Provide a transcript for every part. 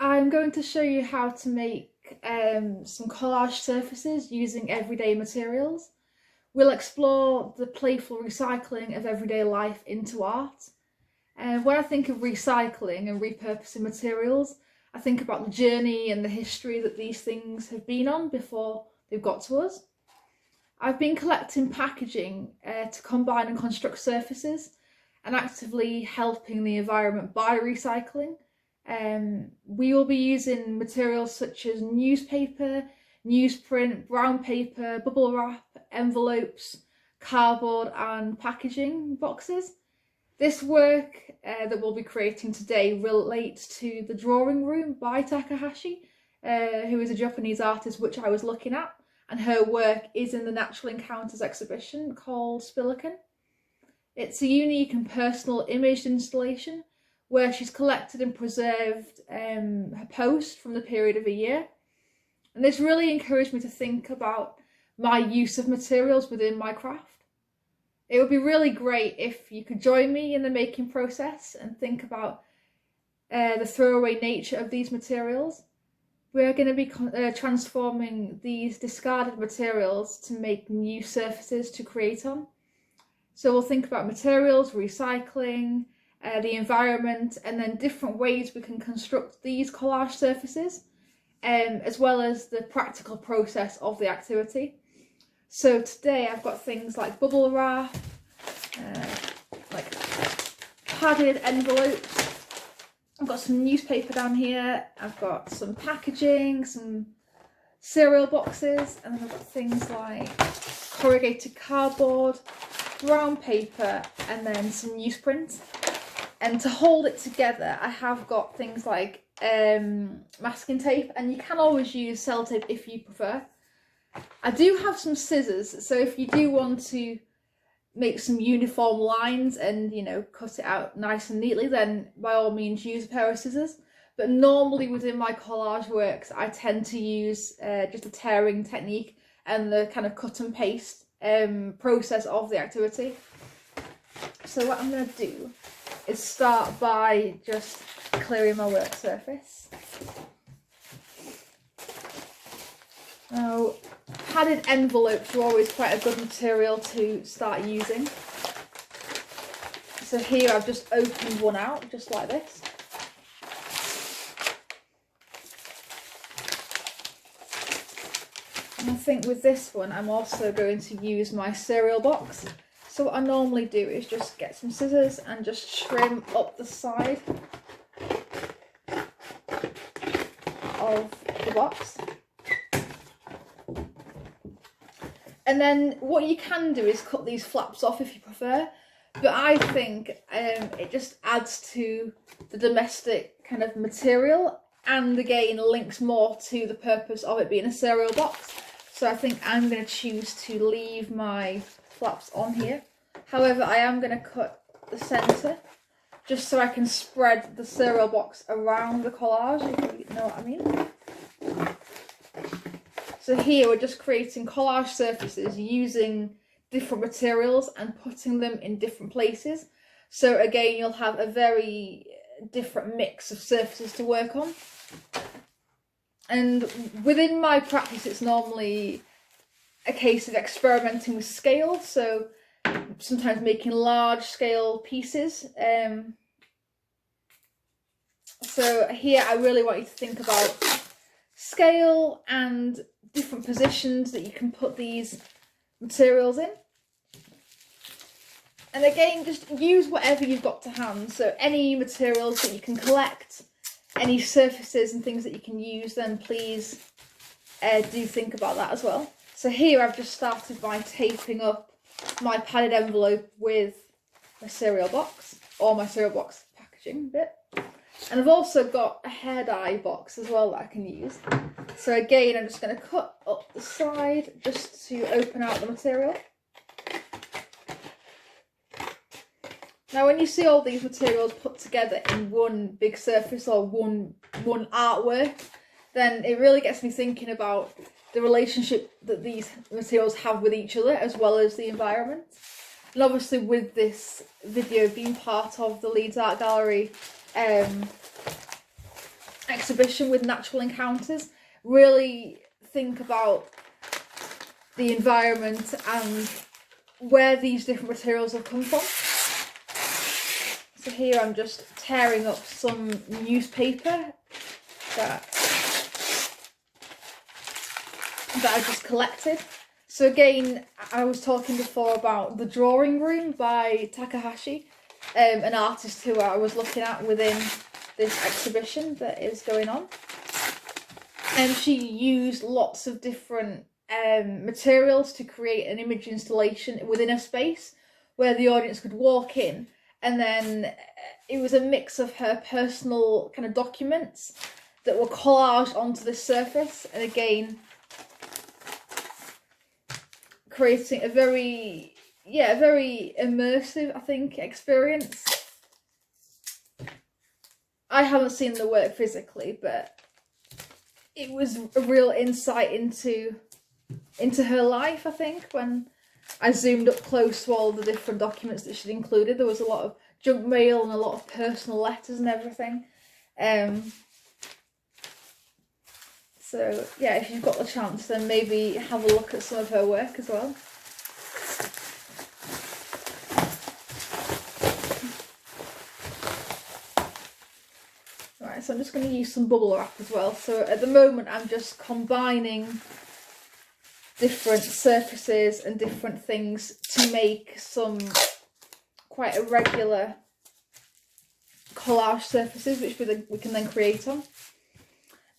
I'm going to show you how to make some collage surfaces using everyday materials. We'll explore the playful recycling of everyday life into art. When I think of recycling and repurposing materials, I think about the journey and the history that these things have been on before they've got to us. I've been collecting packaging to combine and construct surfaces and actively helping the environment by recycling. We will be using materials such as newspaper, newsprint, brown paper, bubble wrap, envelopes, cardboard and packaging boxes. This work that we'll be creating today relates to The Drawing Room by Takahashi, who is a Japanese artist which I was looking at, and her work is in the Natural Encounters exhibition called Spilliken. It's a unique and personal imaged installation where she's collected and preserved her posts from the period of a year. And this really encouraged me to think about my use of materials within my craft. It would be really great if you could join me in the making process and think about the throwaway nature of these materials. We're going to be transforming these discarded materials to make new surfaces to create on. So we'll think about materials, recycling, the environment, and then different ways we can construct these collage surfaces, as well as the practical process of the activity. So today I've got things like bubble wrap, like padded envelopes. I've got some newspaper down here, I've got some packaging, some cereal boxes, and then I've got things like corrugated cardboard, brown paper, and then some newsprint. And to hold it together, I have got things like masking tape, and you can always use sellotape if you prefer. I do have some scissors, so if you do want to make some uniform lines and, you know, cut it out nice and neatly, then by all means use a pair of scissors. But normally within my collage works, I tend to use just a tearing technique and the kind of cut and paste process of the activity. So what I'm going to do is start by just clearing my work surface. Now, padded envelopes are always quite a good material to start using. So here I've just opened one out, just like this. And I think with this one I'm also going to use my cereal box. So what I normally do is just get some scissors and just trim up the side of the box. And then what you can do is cut these flaps off if you prefer, but I think it just adds to the domestic kind of material and again links more to the purpose of it being a cereal box. So I think I'm going to choose to leave my flaps on here. However, I am going to cut the centre just so I can spread the cereal box around the collage, if you know what I mean. So here we're just creating collage surfaces using different materials and putting them in different places. So again, you'll have a very different mix of surfaces to work on. And within my practice, it's normally a case of experimenting with scale. So sometimes making large scale pieces. So here I really want you to think about scale and different positions that you can put these materials in. And again, just use whatever you've got to hand. So any materials that you can collect, any surfaces and things that you can use, then please do think about that as well. So here I've just started by taping up my padded envelope with my cereal box, or my cereal box packaging bit. And I've also got a hair dye box as well that I can use. So again, I'm just going to cut up the side just to open out the material. Now when you see all these materials put together in one big surface or one artwork, then it really gets me thinking about the relationship that these materials have with each other as well as the environment. And obviously with this video being part of the Leeds Art Gallery exhibition with natural encounters. Really think about the environment and where these different materials have come from. So here I'm just tearing up some newspaper that I just collected. So again, I was talking before about The Drawing Room by Takahashi, an artist who I was looking at within this exhibition that is going on. And she used lots of different materials to create an image installation within a space where the audience could walk in, and then it was a mix of her personal kind of documents that were collaged onto this surface, and again creating a very immersive, I think, experience. I haven't seen the work physically, but it was a real insight into her life, I think, when I zoomed up close to all the different documents that she'd included. There was a lot of junk mail and a lot of personal letters and everything. So yeah, if you've got the chance, then maybe have a look at some of her work as well. Right, so I'm just going to use some bubble wrap as well. So at the moment I'm just combining different surfaces and different things to make some quite irregular collage surfaces which we can then create on.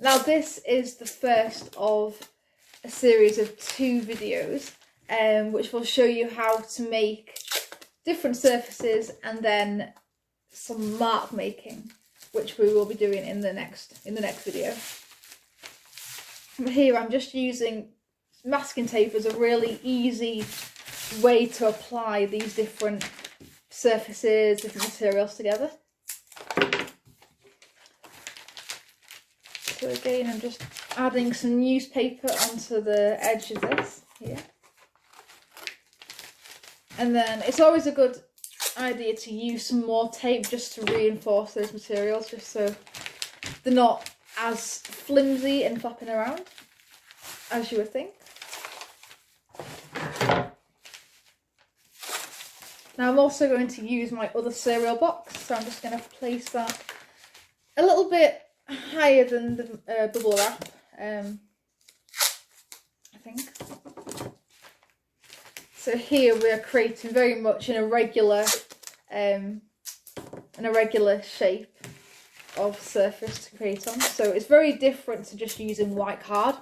Now this is the first of a series of 2 videos which will show you how to make different surfaces and then some mark making, which we will be doing in the next video. Here I'm just using masking tape as a really easy way to apply these different surfaces, different materials together. So again, I'm just adding some newspaper onto the edge of this here. And then it's always a good idea to use some more tape just to reinforce those materials, just so they're not as flimsy and flapping around as you would think. Now I'm also going to use my other cereal box, so I'm just going to place that a little bit higher than the bubble wrap, I think. So here we're creating very much an irregular shape of surface to create on. So it's very different to just using white card.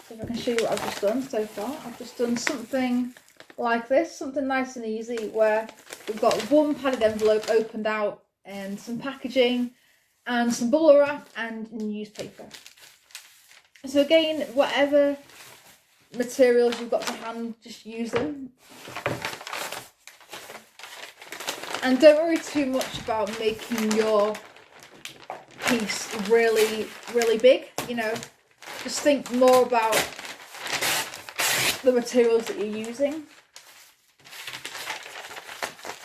So if I can show you what I've just done so far, I've just done something like this, something nice and easy, where we've got one padded envelope opened out and some packaging and some bubble wrap and newspaper. So again, whatever materials you've got to hand, just use them. And don't worry too much about making your piece really, really big, you know. Just think more about the materials that you're using.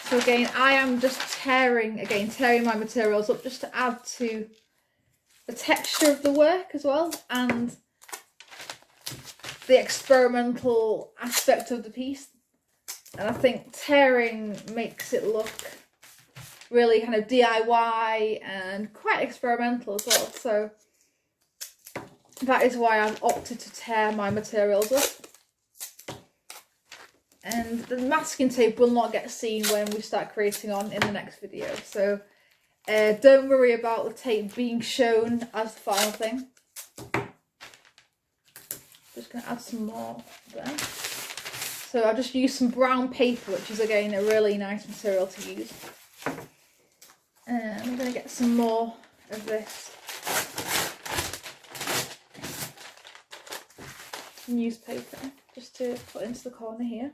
So again, I am just tearing my materials up just to add to the texture of the work as well, and the experimental aspect of the piece. And I think tearing makes it look really kind of DIY and quite experimental as well. So that is why I've opted to tear my materials up. And the masking tape will not get seen when we start creating on in the next video. So don't worry about the tape being shown as the final thing. Just going to add some more there. So I'll just use some brown paper, which is again a really nice material to use. And I'm going to get some more of this newspaper just to put into the corner here.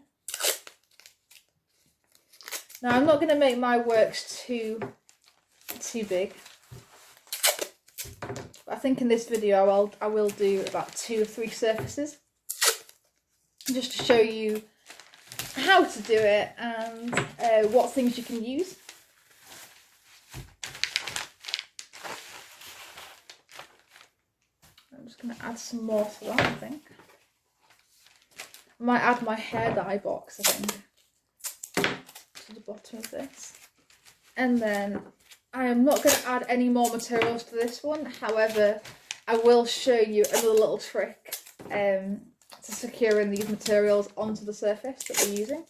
Now I'm not going to make my works too big. But I think in this video I will do about 2 or 3 surfaces, just to show you how to do it and what things you can use. just going to add some more to that, I think. I might add my hair dye box, I think, to the bottom of this. And then I am not going to add any more materials to this one. However, I will show you another little trick to securing these materials onto the surface that we're using.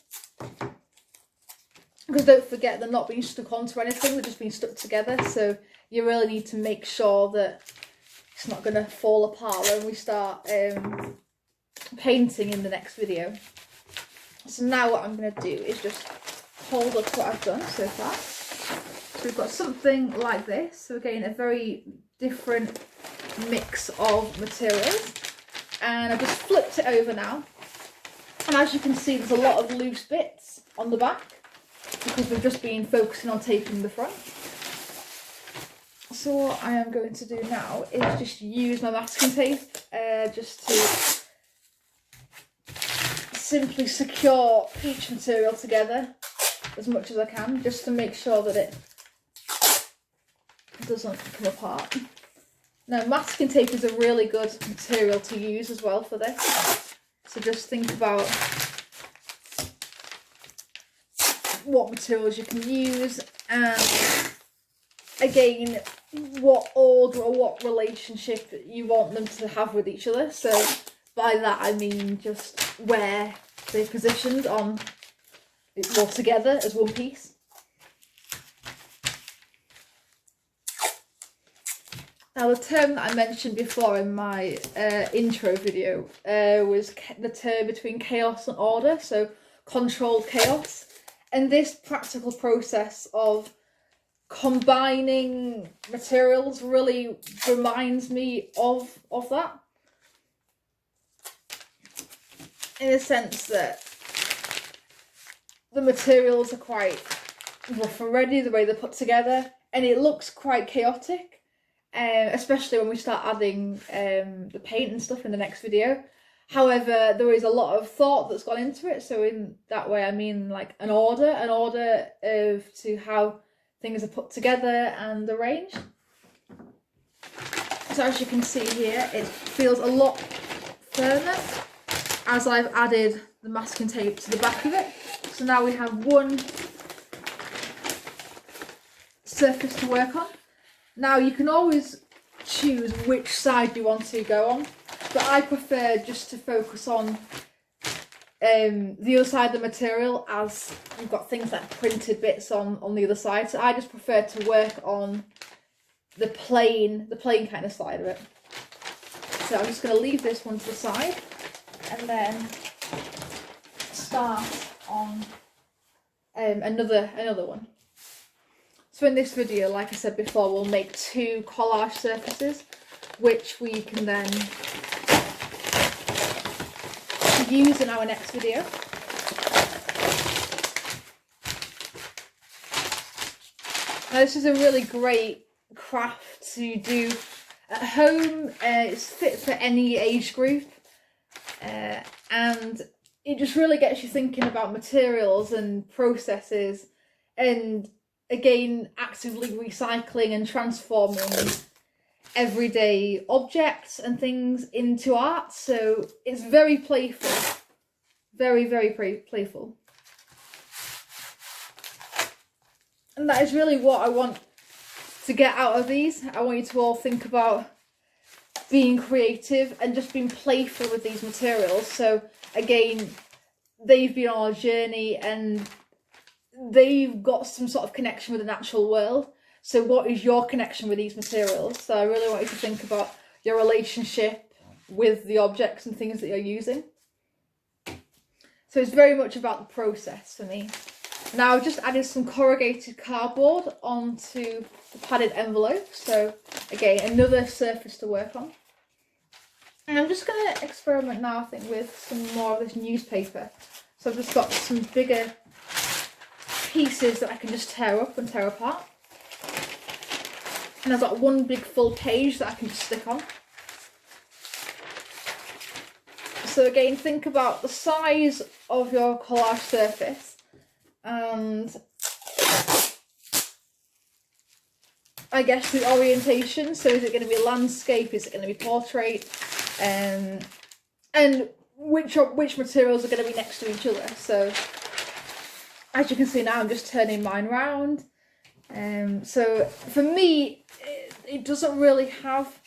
Because don't forget, they're not being stuck onto anything, they're just being stuck together. So you really need to make sure that it's not going to fall apart when we start painting in the next video. So now what I'm going to do is just hold up what I've done so far. So we've got something like this. So again, a very different mix of materials. And I've just flipped it over now. And as you can see, there's a lot of loose bits on the back because we've just been focusing on taping the front. So what I am going to do now is just use my masking tape just to simply secure each material together as much as I can, just to make sure that it doesn't come apart. Now, masking tape is a really good material to use as well for this, so just think about what materials you can use and again what order or what relationship you want them to have with each other. So by that I mean just where they're positioned on all together as one piece. Now, the term that I mentioned before in my intro video was the term between chaos and order, so controlled chaos. And this practical process of combining materials really reminds me of that. In the sense that the materials are quite rough and ready, the way they're put together, and it looks quite chaotic, especially when we start adding the paint and stuff in the next video. However, there is a lot of thought that's gone into it, so in that way I mean like an order of to how things are put together and arranged. So as you can see here, it feels a lot firmer as I've added the masking tape to the back of it. So now we have one surface to work on. Now you can always choose which side you want to go on, but I prefer just to focus on the other side of the material, as you've got things like printed bits on the other side. So I just prefer to work on the plain kind of side of it. So I'm just going to leave this one to the side and then start on another one. So in this video, like I said before, we'll make 2 collage surfaces, which we can then use in our next video. Now, this is a really great craft to do at home. It's fit for any age group, and it just really gets you thinking about materials and processes, and again actively recycling and transforming everyday objects and things into art. So it's very playful, very playful, and that is really what I want to get out of these. I want you to all think about being creative and just being playful with these materials. So again, they've been on a journey and they've got some sort of connection with the natural world. So what is your connection with these materials? So I really want you to think about your relationship with the objects and things that you're using. So it's very much about the process for me. Now I've just added some corrugated cardboard onto the padded envelope. So again, another surface to work on. And I'm just going to experiment now, I think, with some more of this newspaper. So I've just got some bigger pieces that I can just tear up and tear apart. And I've got one big full page that I can just stick on. So again, think about the size of your collage surface and I guess, the orientation. So is it going to be landscape? Is it going to be portrait? And which materials are going to be next to each other. So as you can see now, I'm just turning mine round. So for me, it doesn't really have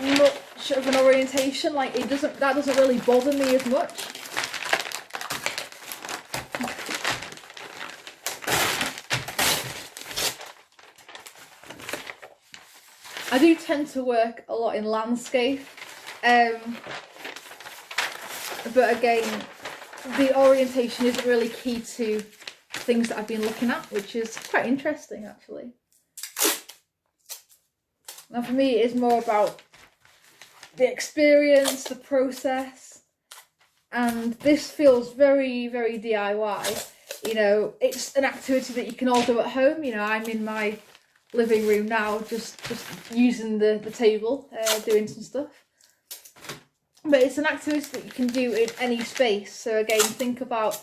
much of an orientation. Like that doesn't really bother me as much. I do tend to work a lot in landscape, but again, the orientation isn't really key to things that I've been looking at, which is quite interesting actually. Now for me, it's more about the experience, the process, and this feels very, very DIY. You know, it's an activity that you can all do at home. You know, I'm in my living room now, just using the table, doing some stuff. But it's an activity that you can do in any space. So again, think about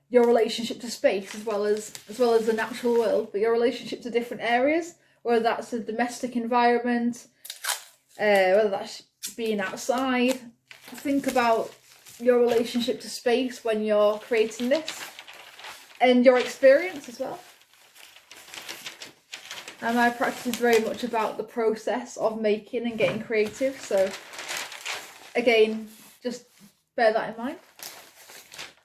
your relationship to space as well as the natural world, but your relationship to different areas, whether that's a domestic environment, whether that's being outside. Think about your relationship to space when you're creating this, and your experience as well. And my practice is very much about the process of making and getting creative. So again, just bear that in mind.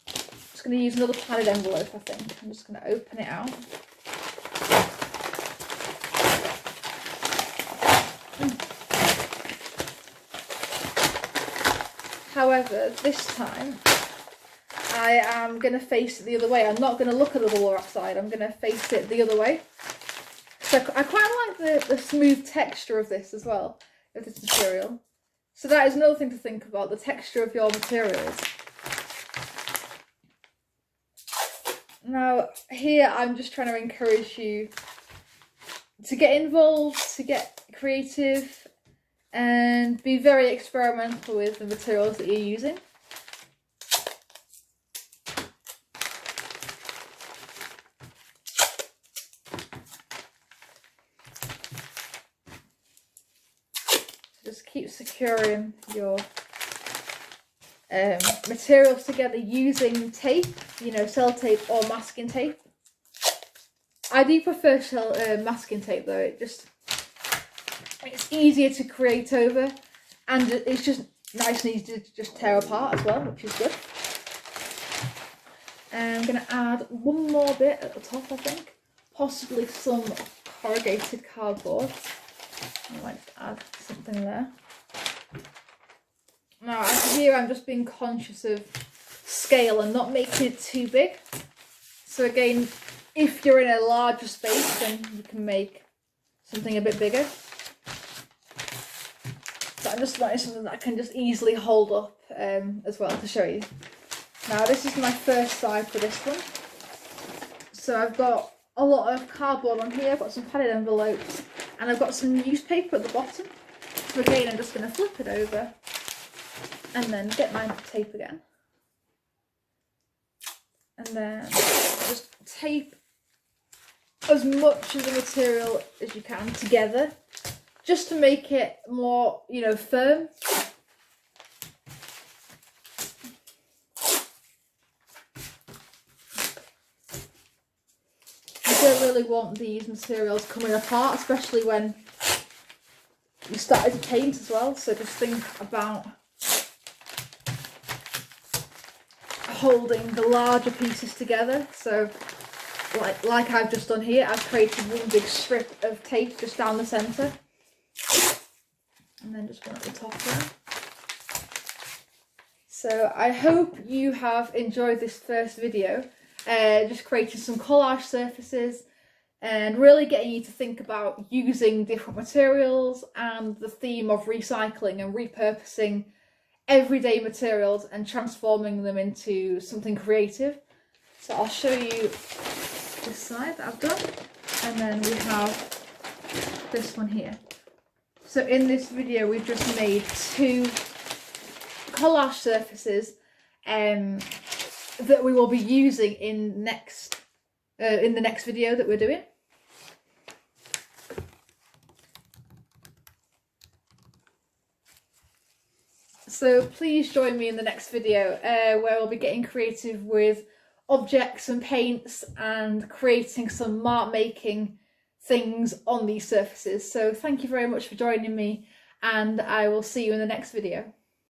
I'm just going to use another padded envelope, I think. I'm just going to open it out. However, this time I am going to face it the other way. I'm not going to look at the lower side, I'm going to face it the other way. So I quite like the smooth texture of this as well, of this material. So that is another thing to think about, the texture of your materials. Now here I'm just trying to encourage you to get involved, to get creative, and be very experimental with the materials that you're using. Just keep securing your materials together using tape, you know, sellotape or masking tape. I do prefer masking tape though, it's easier to create over, and it's just nice and easy to just tear apart as well, which is good. And I'm going to add one more bit at the top, I think, possibly some corrugated cardboard. I might add something there. Now here I'm just being conscious of scale and not making it too big. So again, if you're in a larger space, then you can make something a bit bigger. So I'm just wanting something that I can just easily hold up as well to show you. Now this is my first side for this one. So I've got a lot of cardboard on here, I've got some padded envelopes, and I've got some newspaper at the bottom. So again, I'm just going to flip it over and then get my tape again. And then just tape as much of the material as you can together, just to make it more, you know, firm. You don't really want these materials coming apart, especially when you started to paint as well, so just think about holding the larger pieces together. So like I've just done here, I've created one big strip of tape just down the centre, and then just one at the top there. So I hope you have enjoyed this first video, just creating some collage surfaces and really getting you to think about using different materials and the theme of recycling and repurposing everyday materials and transforming them into something creative. So I'll show you this side that I've done, and then we have this one here. So in this video we've just made two collage surfaces that we will be using in the next video that we're doing. So please join me in the next video where we'll be getting creative with objects and paints and creating some mark making things on these surfaces. So thank you very much for joining me, and I will see you in the next video.